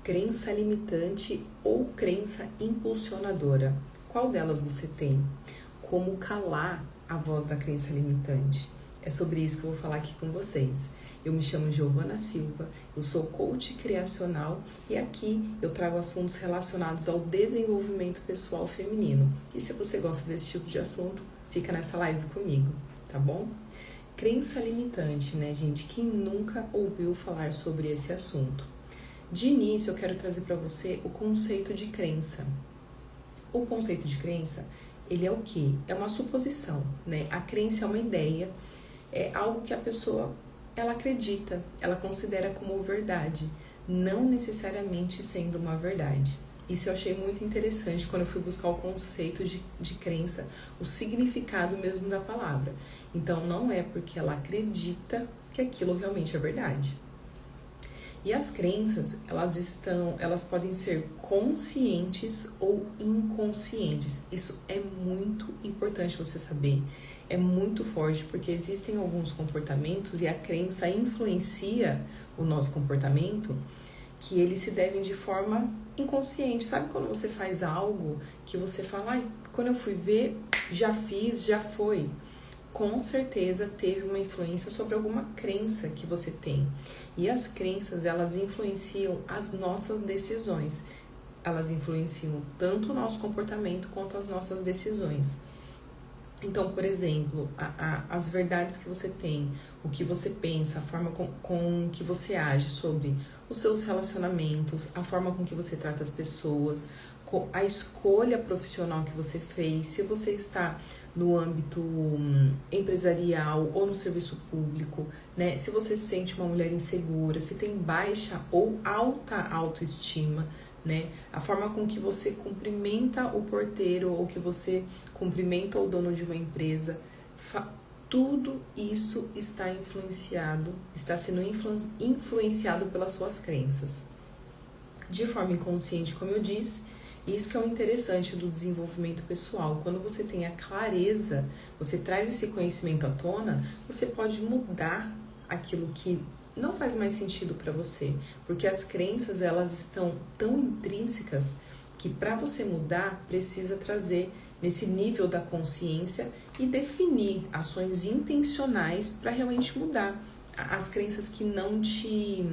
Crença limitante ou crença impulsionadora? Qual delas você tem? Como calar a voz da crença limitante? É sobre isso que eu vou falar aqui com vocês. Eu me chamo Giovana Silva, eu sou coach criacional e aqui eu trago assuntos relacionados ao desenvolvimento pessoal feminino. E se você gosta desse tipo de assunto, fica nessa live comigo, tá bom? Crença limitante, né, gente? Quem nunca ouviu falar sobre esse assunto? De início, eu quero trazer para você o conceito de crença. O conceito de crença, ele é o quê? É uma suposição, né? A crença é uma ideia, é algo que a pessoa, ela acredita, ela considera como verdade, não necessariamente sendo uma verdade. Isso eu achei muito interessante quando eu fui buscar o conceito de crença, o significado mesmo da palavra. Então, não é porque ela acredita que aquilo realmente é verdade. E as crenças, elas podem ser conscientes ou inconscientes. Isso é muito importante você saber. É muito forte, porque existem alguns comportamentos e a crença influencia o nosso comportamento, que eles se devem de forma inconsciente. Sabe quando você faz algo que você fala, quando eu fui ver, já fiz, já foi. Com certeza teve uma influência sobre alguma crença que você tem. E as crenças, elas influenciam as nossas decisões. Elas influenciam tanto o nosso comportamento quanto as nossas decisões. Então, por exemplo, as verdades que você tem, o que você pensa, a forma com que você age sobre os seus relacionamentos, a forma com que você trata as pessoas, a escolha profissional que você fez, se você está no âmbito empresarial ou no serviço público, né? Se você se sente uma mulher insegura, se tem baixa ou alta autoestima, né? A forma com que você cumprimenta o porteiro ou que você cumprimenta o dono de uma empresa, tudo isso está sendo influenciado pelas suas crenças. De forma inconsciente, como eu disse, isso que é o interessante do desenvolvimento pessoal. Quando você tem a clareza, você traz esse conhecimento à tona, você pode mudar aquilo que não faz mais sentido para você, porque as crenças, elas estão tão intrínsecas que para você mudar precisa trazer nesse nível da consciência e definir ações intencionais para realmente mudar as crenças que não te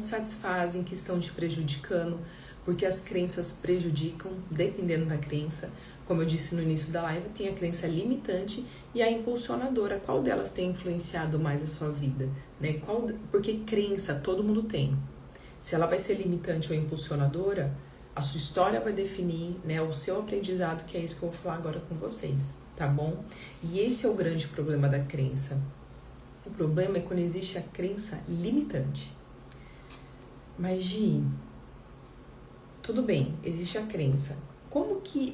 satisfazem, que estão te prejudicando, porque as crenças prejudicam, dependendo da crença. Como eu disse no início da live, tem a crença limitante e a impulsionadora. Qual delas tem influenciado mais a sua vida? Né? Porque crença todo mundo tem. Se ela vai ser limitante ou impulsionadora, a sua história vai definir, né, o seu aprendizado, que é isso que eu vou falar agora com vocês, tá bom? E esse é o grande problema da crença. O problema é quando existe a crença limitante. Mas, Gi, tudo bem, existe a crença. Como que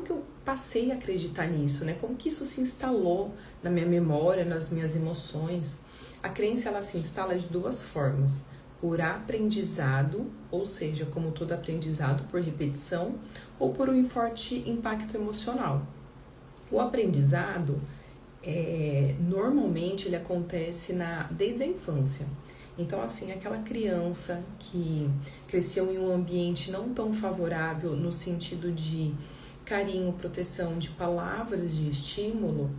eu passei a acreditar nisso, né? Como que isso se instalou na minha memória, nas minhas emoções? A crença, ela se instala de duas formas. Por aprendizado, ou seja, como todo aprendizado, por repetição, ou por um forte impacto emocional. O aprendizado, normalmente, ele acontece desde a infância. Então, assim, aquela criança que cresceu em um ambiente não tão favorável no sentido de carinho, proteção, de palavras de estímulo,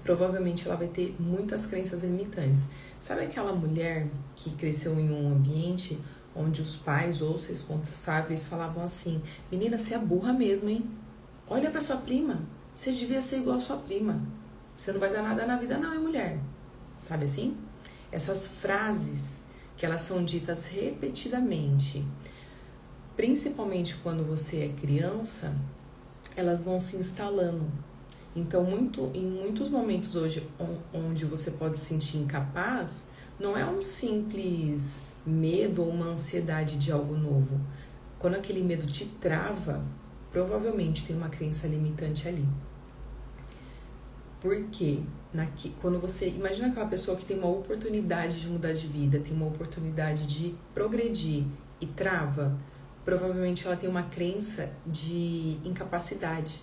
provavelmente ela vai ter muitas crenças limitantes. Sabe aquela mulher que cresceu em um ambiente onde os pais ou os responsáveis falavam assim: menina, você é burra mesmo, hein? Olha pra sua prima, você devia ser igual a sua prima. Você não vai dar nada na vida não, hein, mulher? Sabe assim? Essas frases que elas são ditas repetidamente, principalmente quando você é criança, elas vão se instalando. Então, em muitos momentos hoje onde você pode se sentir incapaz, não é um simples medo ou uma ansiedade de algo novo. Quando aquele medo te trava, provavelmente tem uma crença limitante ali. Por quê? Quando você imagina aquela pessoa que tem uma oportunidade de mudar de vida, tem uma oportunidade de progredir e trava, provavelmente ela tem uma crença de incapacidade.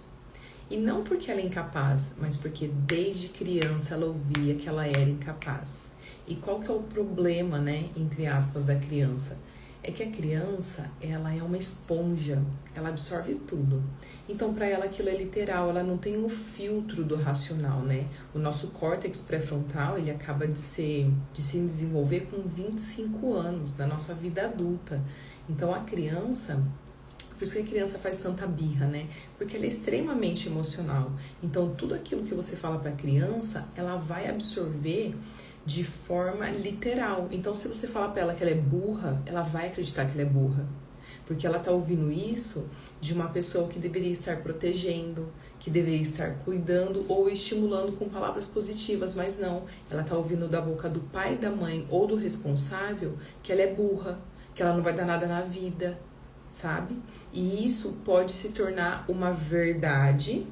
E não porque ela é incapaz, mas porque desde criança ela ouvia que ela era incapaz. E qual que é o problema, né, entre aspas, da criança? É que a criança, ela é uma esponja, ela absorve tudo. Então, para ela, aquilo é literal, ela não tem um filtro do racional, né? O nosso córtex pré-frontal, ele acaba de se desenvolver com 25 anos da nossa vida adulta. Então, a criança, por isso que a criança faz tanta birra, né? Porque ela é extremamente emocional. Então, tudo aquilo que você fala para a criança, ela vai absorver de forma literal. Então, se você falar para ela que ela é burra, ela vai acreditar que ela é burra. Porque ela tá ouvindo isso de uma pessoa que deveria estar protegendo, que deveria estar cuidando ou estimulando com palavras positivas, mas não. Ela tá ouvindo da boca do pai, da mãe ou do responsável que ela é burra, que ela não vai dar nada na vida, sabe? E isso pode se tornar uma verdade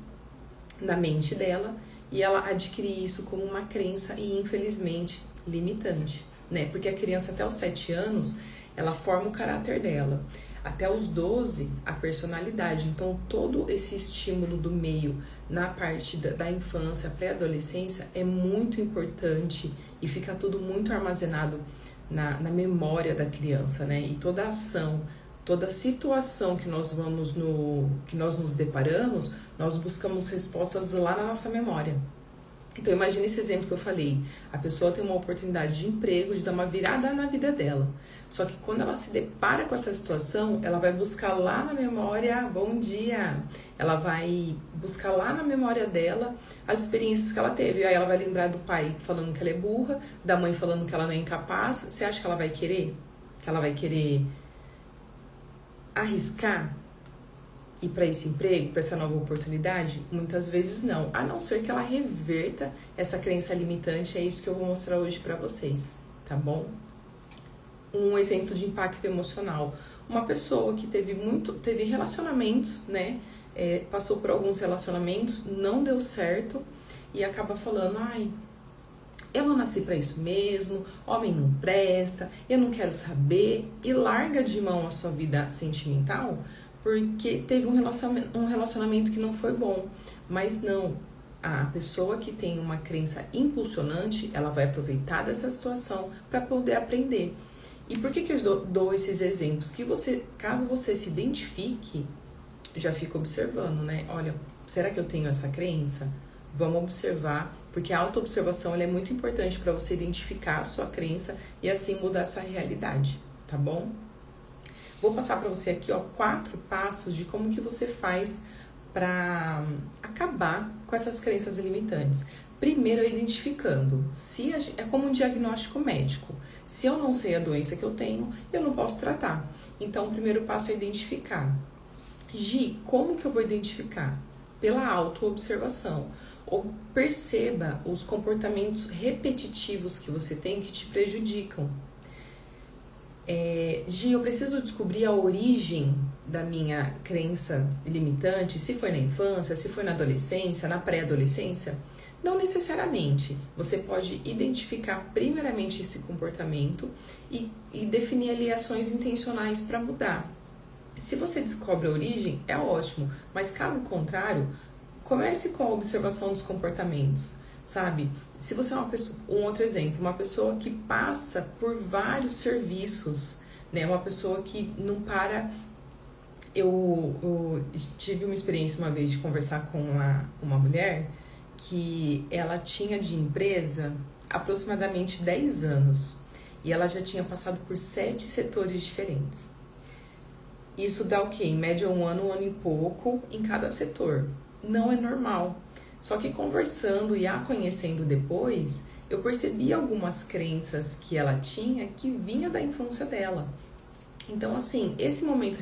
na mente dela e ela adquirir isso como uma crença e, infelizmente, limitante, né? Porque a criança até os 7 anos, ela forma o caráter dela. Até os 12, a personalidade. Então, todo esse estímulo do meio na parte da infância, pré-adolescência, é muito importante e fica tudo muito armazenado na memória da criança, né? E toda ação, toda situação que nós nos deparamos, nós buscamos respostas lá na nossa memória. Então, imagine esse exemplo que eu falei. A pessoa tem uma oportunidade de emprego, de dar uma virada na vida dela. Só que quando ela se depara com essa situação, ela vai buscar lá na memória, bom dia, ela vai buscar lá na memória dela as experiências que ela teve. E aí ela vai lembrar do pai falando que ela é burra, da mãe falando que ela não é incapaz. Você acha que ela vai querer? Que ela vai querer arriscar ir para esse emprego, para essa nova oportunidade? Muitas vezes não, a não ser que ela reverta essa crença limitante. É isso que eu vou mostrar hoje para vocês, tá bom? Um exemplo de impacto emocional. Uma pessoa que teve relacionamentos, né? Passou por alguns relacionamentos, não deu certo e acaba falando, ai, eu não nasci para isso mesmo, homem não presta, eu não quero saber, e larga de mão a sua vida sentimental porque teve um relacionamento que não foi bom. Mas não, a pessoa que tem uma crença impulsionante, ela vai aproveitar dessa situação para poder aprender. E por que eu dou esses exemplos? Que você, caso você se identifique, já fica observando, né? Olha, será que eu tenho essa crença? Vamos observar, porque a autoobservação ela é muito importante para você identificar a sua crença e assim mudar essa realidade, tá bom? Vou passar para você aqui, ó, 4 passos de como que você faz para acabar com essas crenças limitantes. Primeiro é identificando. É como um diagnóstico médico. Se eu não sei a doença que eu tenho, eu não posso tratar. Então, o primeiro passo é identificar. Gi, como que eu vou identificar? Pela autoobservação. Ou perceba os comportamentos repetitivos que você tem que te prejudicam. Gi, eu preciso descobrir a origem da minha crença limitante, se foi na infância, se foi na adolescência, na pré-adolescência. Não necessariamente. Você pode identificar primeiramente esse comportamento e definir ali ações intencionais para mudar. Se você descobre a origem, é ótimo, mas caso contrário, comece com a observação dos comportamentos. Sabe, se você é uma pessoa, um outro exemplo, uma pessoa que passa por vários serviços, né, uma pessoa que não para. Eu tive uma experiência uma vez de conversar com uma mulher que ela tinha de empresa aproximadamente 10 anos e ela já tinha passado por 7 setores diferentes. Isso dá o quê? Em média um ano e pouco em cada setor. Não é normal. Só que conversando e a conhecendo depois, eu percebi algumas crenças que ela tinha que vinha da infância dela. Então, assim, esse momento,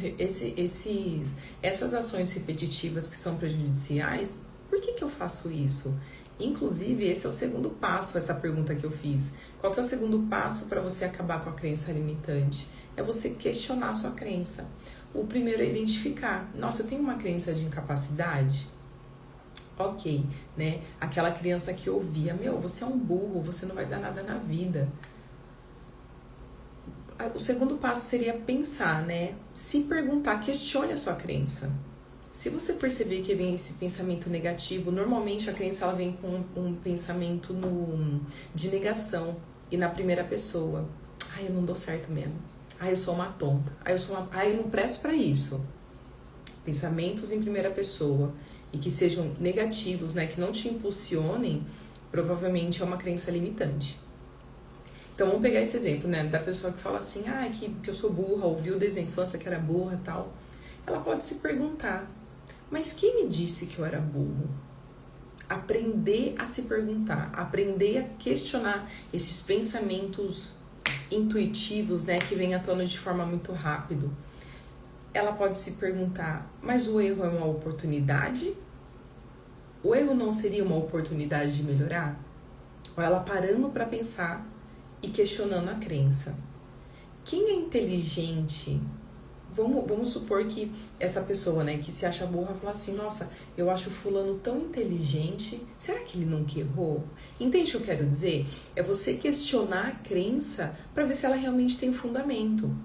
essas ações repetitivas que são prejudiciais, por que eu faço isso? Inclusive, esse é o segundo passo, essa pergunta que eu fiz. Qual que é o segundo passo para você acabar com a crença limitante? É você questionar a sua crença. O primeiro é identificar. Nossa, eu tenho uma crença de incapacidade? Ok, né? Aquela criança que ouvia, você é um burro, você não vai dar nada na vida. O segundo passo seria pensar, né? Se perguntar, questione a sua crença. Se você perceber que vem esse pensamento negativo, normalmente a crença ela vem com um pensamento de negação e na primeira pessoa. Ai, eu não dou certo mesmo. Ah, eu sou uma tonta. Ah, eu não presto para isso. Pensamentos em primeira pessoa e que sejam negativos, né, que não te impulsionem, provavelmente é uma crença limitante. Então vamos pegar esse exemplo, né, da pessoa que fala assim, ah, que eu sou burra, ouviu desde a infância que era burra e tal. Ela pode se perguntar, mas quem me disse que eu era burro? Aprender a se perguntar, aprender a questionar esses pensamentos intuitivos, né, que vêm à tona de forma muito rápido. Ela pode se perguntar, mas o erro é uma oportunidade? O erro não seria uma oportunidade de melhorar? Ou ela parando para pensar e questionando a crença. Quem é inteligente? Vamos supor que essa pessoa, né, que se acha burra, fala assim, nossa, eu acho fulano tão inteligente, será que ele nunca errou? Entende o que eu quero dizer? É você questionar a crença para ver se ela realmente tem fundamento.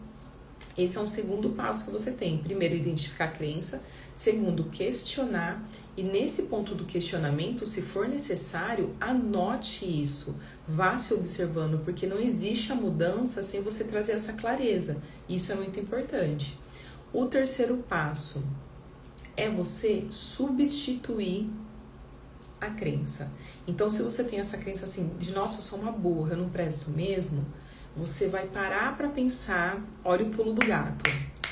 Esse é um segundo passo que você tem. Primeiro, identificar a crença. Segundo, questionar. E nesse ponto do questionamento, se for necessário, anote isso. Vá se observando, porque não existe a mudança sem você trazer essa clareza. Isso é muito importante. O terceiro passo é você substituir a crença. Então, se você tem essa crença assim, de nossa, eu sou uma burra, eu não presto mesmo, você vai parar para pensar, olha o pulo do gato.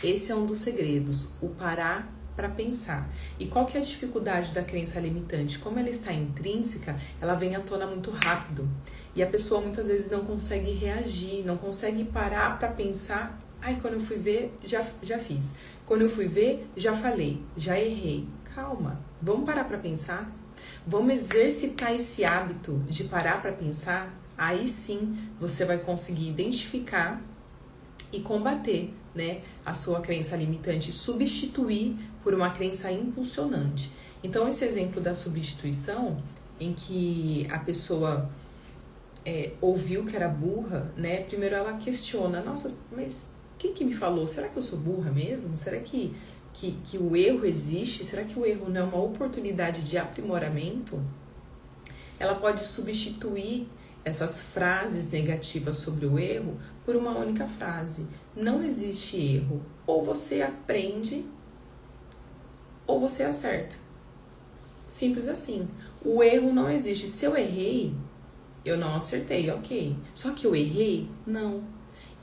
Esse é um dos segredos, o parar para pensar. E qual que é a dificuldade da crença limitante? Como ela está intrínseca, ela vem à tona muito rápido. E a pessoa muitas vezes não consegue reagir, não consegue parar para pensar. Ai, quando eu fui ver, já fiz. Quando eu fui ver, já falei, já errei. Calma, vamos parar para pensar? Vamos exercitar esse hábito de parar para pensar? Aí sim você vai conseguir identificar e combater, né, a sua crença limitante, substituir por uma crença impulsionante. Então, esse exemplo da substituição, em que a pessoa ouviu que era burra, né, primeiro ela questiona, nossa, mas quem que me falou? Será que eu sou burra mesmo? Será que o erro existe? Será que o erro não é uma oportunidade de aprimoramento? Ela pode substituir essas frases negativas sobre o erro por uma única frase. Não existe erro. Ou você aprende, ou você acerta. Simples assim. O erro não existe. Se eu errei, eu não acertei, ok. Só que eu errei? Não.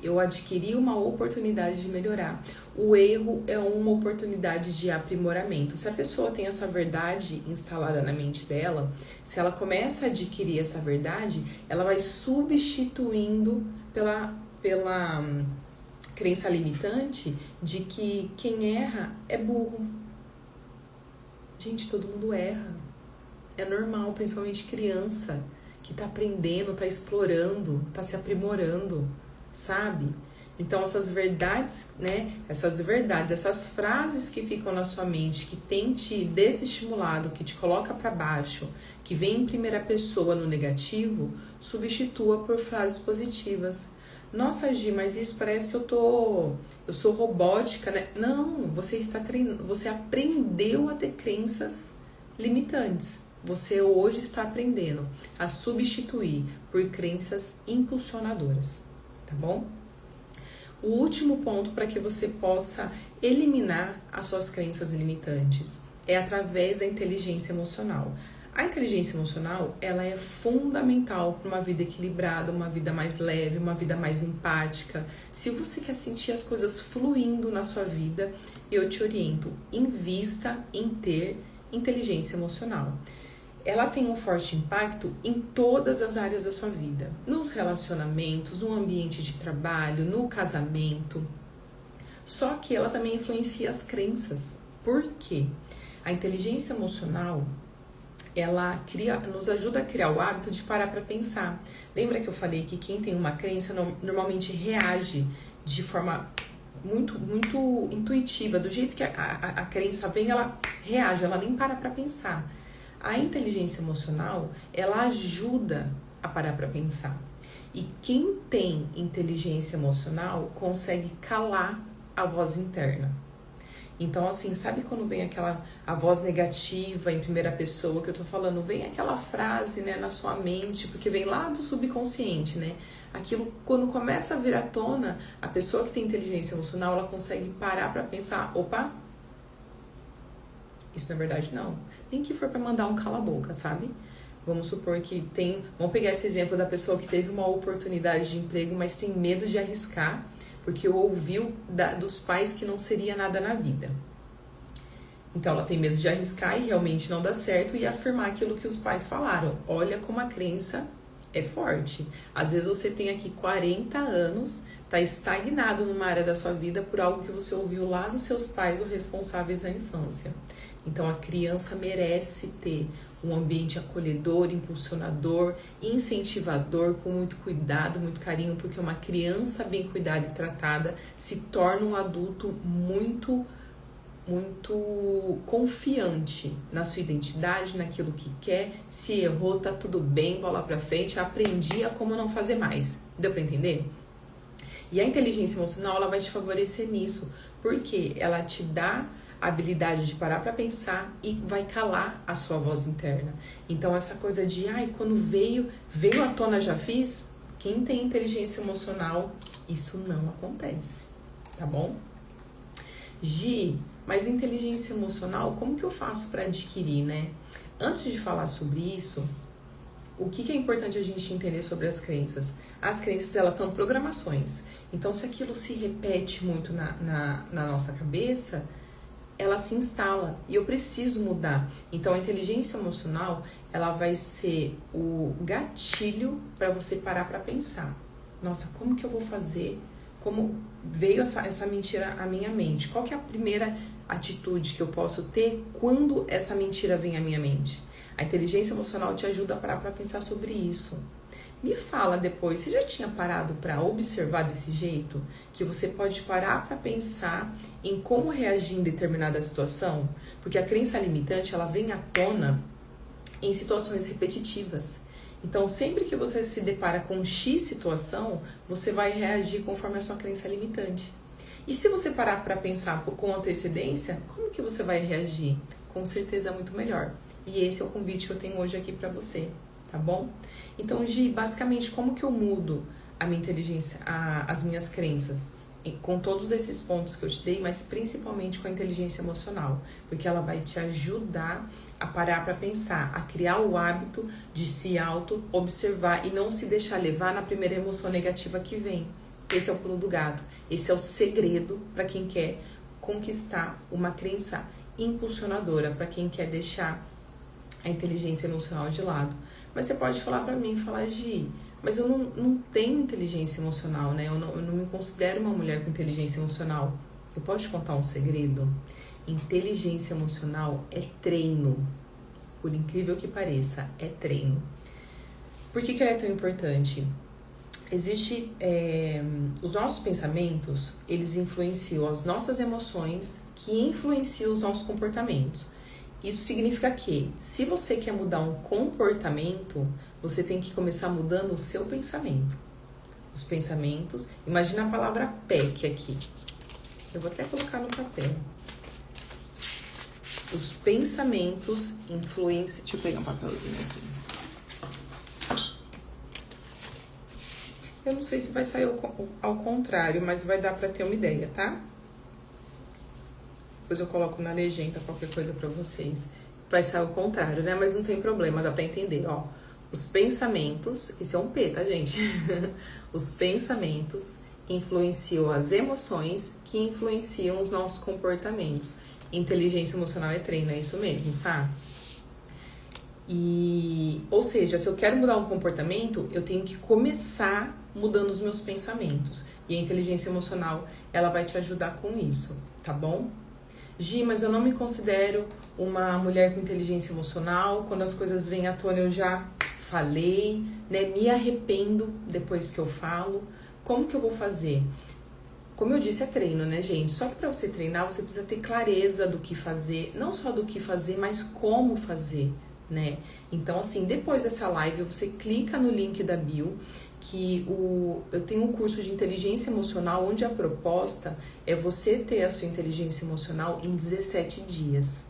Eu adquiri uma oportunidade de melhorar. O erro é uma oportunidade de aprimoramento. Se a pessoa tem essa verdade instalada na mente dela, se ela começa a adquirir essa verdade, ela vai substituindo pela crença limitante de que quem erra é burro. Gente, todo mundo erra. É normal, principalmente criança, que tá aprendendo, tá explorando, tá se aprimorando, sabe? Então essas verdades, né? Essas frases que ficam na sua mente, que tem te desestimulado, que te coloca para baixo, que vem em primeira pessoa no negativo, substitua por frases positivas. Nossa, Gi, mas isso parece que eu sou robótica, né? Não, você está treinando, você aprendeu a ter crenças limitantes. Você hoje está aprendendo a substituir por crenças impulsionadoras, tá bom? O último ponto para que você possa eliminar as suas crenças limitantes é através da inteligência emocional. A inteligência emocional, ela é fundamental para uma vida equilibrada, uma vida mais leve, uma vida mais empática. Se você quer sentir as coisas fluindo na sua vida, eu te oriento, invista em ter inteligência emocional. Ela tem um forte impacto em todas as áreas da sua vida. Nos relacionamentos, no ambiente de trabalho, no casamento. Só que ela também influencia as crenças. Por quê? A inteligência emocional, ela nos ajuda a criar o hábito de parar para pensar. Lembra que eu falei que quem tem uma crença normalmente reage de forma muito, muito intuitiva. Do jeito que a crença vem, ela reage, ela nem para pensar. A inteligência emocional, ela ajuda a parar para pensar. E quem tem inteligência emocional consegue calar a voz interna. Então, assim, sabe quando vem a voz negativa em primeira pessoa que eu tô falando? Vem aquela frase, né, na sua mente, porque vem lá do subconsciente, né? Aquilo, quando começa a vir à tona, a pessoa que tem inteligência emocional, ela consegue parar pra pensar, opa, isso na verdade não. Nem que for pra mandar um cala-boca, sabe? Vamos supor que vamos pegar esse exemplo da pessoa que teve uma oportunidade de emprego, mas tem medo de arriscar, porque ouviu dos pais que não seria nada na vida. Então ela tem medo de arriscar e realmente não dá certo e afirmar aquilo que os pais falaram. Olha como a crença é forte. Às vezes você tem aqui 40 anos, tá estagnado numa área da sua vida por algo que você ouviu lá dos seus pais ou responsáveis na infância. Então a criança merece ter um ambiente acolhedor, impulsionador, incentivador, com muito cuidado, muito carinho, porque uma criança bem cuidada e tratada se torna um adulto muito confiante na sua identidade, naquilo que quer. Se errou, tá tudo bem, bola pra frente, aprendi a como não fazer mais. Deu pra entender? E a inteligência emocional, ela vai te favorecer nisso, porque ela te dá a habilidade de parar para pensar e vai calar a sua voz interna. Então essa coisa de, quando veio à tona já fiz, quem tem inteligência emocional, isso não acontece, tá bom? Gi, mas inteligência emocional, como que eu faço para adquirir, né? Antes de falar sobre isso, o que é importante a gente entender sobre as crenças? As crenças, elas são programações. Então, se aquilo se repete muito na nossa cabeça, ela se instala e eu preciso mudar. Então a inteligência emocional, ela vai ser o gatilho para você parar para pensar. Nossa, como que eu vou fazer? Como veio essa mentira à minha mente? Qual que é a primeira atitude que eu posso ter quando essa mentira vem à minha mente? A inteligência emocional te ajuda a parar para pensar sobre isso. Me fala depois, você já tinha parado para observar desse jeito? Que você pode parar para pensar em como reagir em determinada situação? Porque a crença limitante, ela vem à tona em situações repetitivas. Então, sempre que você se depara com X situação, você vai reagir conforme a sua crença limitante. E se você parar para pensar com antecedência, como que você vai reagir? Com certeza muito melhor. E esse é o convite que eu tenho hoje aqui para você, tá bom? Então, Gi, basicamente, como que eu mudo a minha inteligência, as minhas crenças? Com todos esses pontos que eu te dei, mas principalmente com a inteligência emocional, porque ela vai te ajudar a parar para pensar, a criar o hábito de se auto-observar e não se deixar levar na primeira emoção negativa que vem. Esse é o pulo do gato, esse é o segredo para quem quer conquistar uma crença impulsionadora, para quem quer deixar a inteligência emocional de lado. Mas você pode falar pra mim, falar, Gi, mas eu não tenho inteligência emocional, né? Eu não me considero uma mulher com inteligência emocional. Eu posso te contar um segredo? Inteligência emocional é treino. Por incrível que pareça, é treino. Por que ela é tão importante? Os nossos pensamentos, eles influenciam as nossas emoções, que influenciam os nossos comportamentos. Isso significa que, se você quer mudar um comportamento, você tem que começar mudando o seu pensamento. Os pensamentos, imagina a palavra PEC aqui. Eu vou até colocar no papel. Os pensamentos influenciam... Deixa eu pegar um papelzinho aqui. Eu não sei se vai sair ao contrário, mas vai dar pra ter uma ideia, tá? Depois eu coloco na legenda qualquer coisa pra vocês. Vai sair ao contrário, né? Mas não tem problema, dá pra entender, ó. Os pensamentos, esse é um P, tá, gente? Os pensamentos influenciam as emoções, que influenciam os nossos comportamentos. Inteligência emocional é treino, é isso mesmo, sabe? Ou seja, se eu quero mudar um comportamento, eu tenho que começar mudando os meus pensamentos. E a inteligência emocional, ela vai te ajudar com isso, tá bom? Gi, mas eu não me considero uma mulher com inteligência emocional. Quando as coisas vêm à tona, eu já falei, né? Me arrependo depois que eu falo. Como que eu vou fazer? Como eu disse, é treino, né, gente? Só que para você treinar, você precisa ter clareza do que fazer. Não só do que fazer, mas como fazer, né? Então, assim, depois dessa live, você clica no link da bio, que eu tenho um curso de inteligência emocional, onde a proposta é você ter a sua inteligência emocional em 17 dias.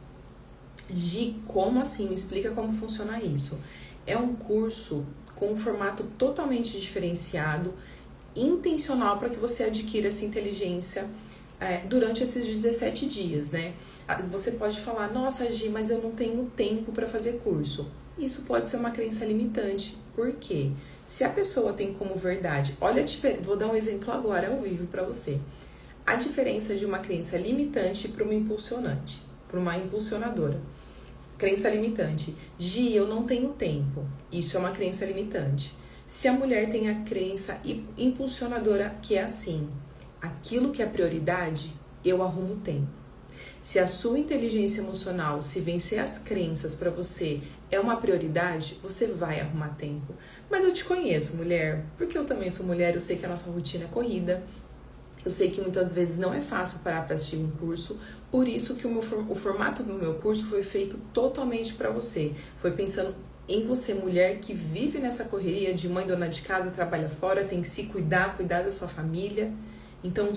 Gi, como assim? Me explica como funciona isso. É um curso com um formato totalmente diferenciado, intencional para que você adquira essa inteligência durante esses 17 dias, né? Você pode falar, nossa, Gi, mas eu não tenho tempo para fazer curso. Isso pode ser uma crença limitante. Por quê? Se a pessoa tem como verdade, olha a diferença, vou dar um exemplo agora ao vivo para você. A diferença de uma crença limitante para uma impulsionante, para uma impulsionadora. Crença limitante. Gi, eu não tenho tempo. Isso é uma crença limitante. Se a mulher tem a crença impulsionadora, que é assim, aquilo que é prioridade, eu arrumo tempo. Se a sua inteligência emocional, se vencer as crenças para você é uma prioridade, você vai arrumar tempo. Mas eu te conheço, mulher, porque eu também sou mulher, eu sei que a nossa rotina é corrida, eu sei que muitas vezes não é fácil parar para assistir um curso, por isso que o formato do meu curso foi feito totalmente para você. Foi pensando em você, mulher que vive nessa correria de mãe dona de casa, trabalha fora, tem que se cuidar da sua família. Então,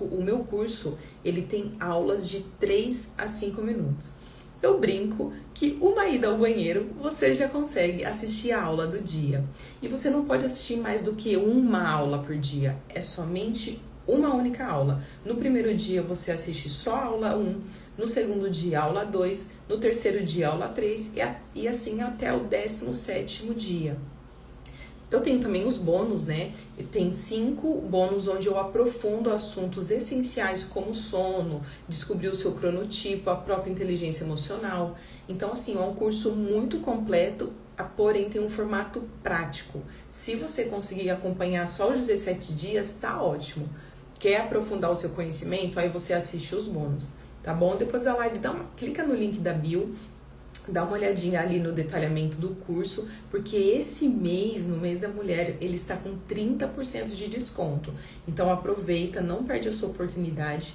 o meu curso, ele tem aulas de 3 a 5 minutos. Eu brinco que uma ida ao banheiro, você já consegue assistir a aula do dia. E você não pode assistir mais do que uma aula por dia. É somente uma única aula. No primeiro dia, você assiste só a aula 1. No segundo dia, aula 2. No terceiro dia, aula 3. E assim até o 17º dia. Eu tenho também os bônus, né? Tem 5 bônus onde eu aprofundo assuntos essenciais como sono, descobrir o seu cronotipo, a própria inteligência emocional. Então, assim, é um curso muito completo, porém tem um formato prático. Se você conseguir acompanhar só os 17 dias, tá ótimo. Quer aprofundar o seu conhecimento? Aí você assiste os bônus, tá bom? Depois da live, clica no link da bio, dá uma olhadinha ali no detalhamento do curso, porque esse mês, no mês da mulher, ele está com 30% de desconto. Então aproveita, não perde a sua oportunidade,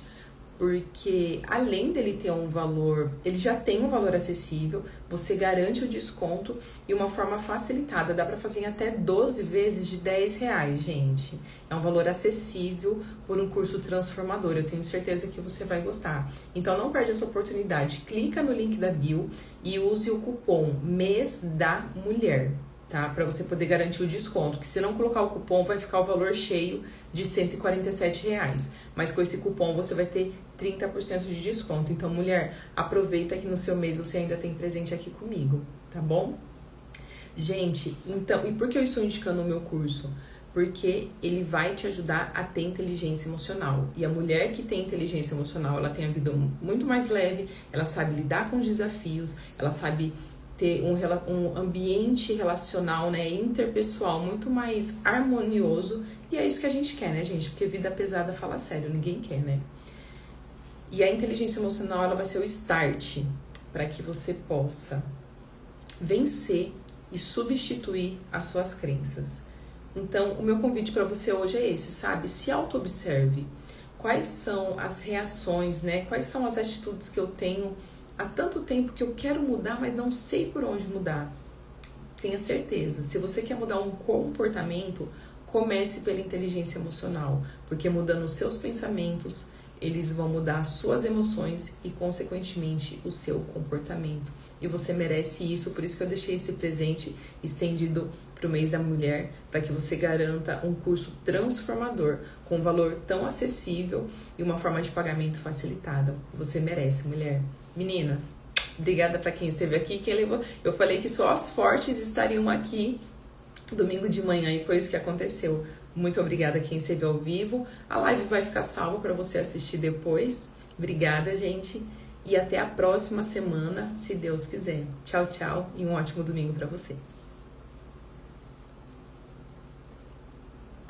porque além dele ter um valor, ele já tem um valor acessível, você garante o desconto e uma forma facilitada, dá para fazer em até 12 vezes de R$10, gente. É um valor acessível por um curso transformador, eu tenho certeza que você vai gostar. Então não perde essa oportunidade, clica no link da bio e use o cupom mês da mulher, tá? Para você poder garantir o desconto, que se não colocar o cupom vai ficar o valor cheio de R$147, mas com esse cupom você vai ter 30% de desconto. Então, mulher, aproveita que no seu mês você ainda tem presente aqui comigo, tá bom? Gente, então, e por que eu estou indicando o meu curso? Porque ele vai te ajudar a ter inteligência emocional. E a mulher que tem inteligência emocional, ela tem a vida muito mais leve, ela sabe lidar com os desafios, ela sabe ter um ambiente relacional, né, interpessoal muito mais harmonioso. E é isso que a gente quer, né, gente? Porque vida pesada fala sério, ninguém quer, né? E a inteligência emocional, ela vai ser o start para que você possa vencer e substituir as suas crenças. Então, o meu convite para você hoje é esse, sabe? Se auto-observe. Quais são as reações, né? Quais são as atitudes que eu tenho há tanto tempo que eu quero mudar, mas não sei por onde mudar? Tenha certeza. Se você quer mudar um comportamento, comece pela inteligência emocional, porque mudando os seus pensamentos, eles vão mudar as suas emoções e, consequentemente, o seu comportamento. E você merece isso, por isso que eu deixei esse presente estendido para o mês da mulher, para que você garanta um curso transformador, com um valor tão acessível e uma forma de pagamento facilitada. Você merece, mulher. Meninas, obrigada para quem esteve aqui. Eu falei que só as fortes estariam aqui domingo de manhã e foi isso que aconteceu. Muito obrigada a quem esteve ao vivo. A live vai ficar salva para você assistir depois. Obrigada, gente. E até a próxima semana, se Deus quiser. Tchau, tchau e um ótimo domingo para você.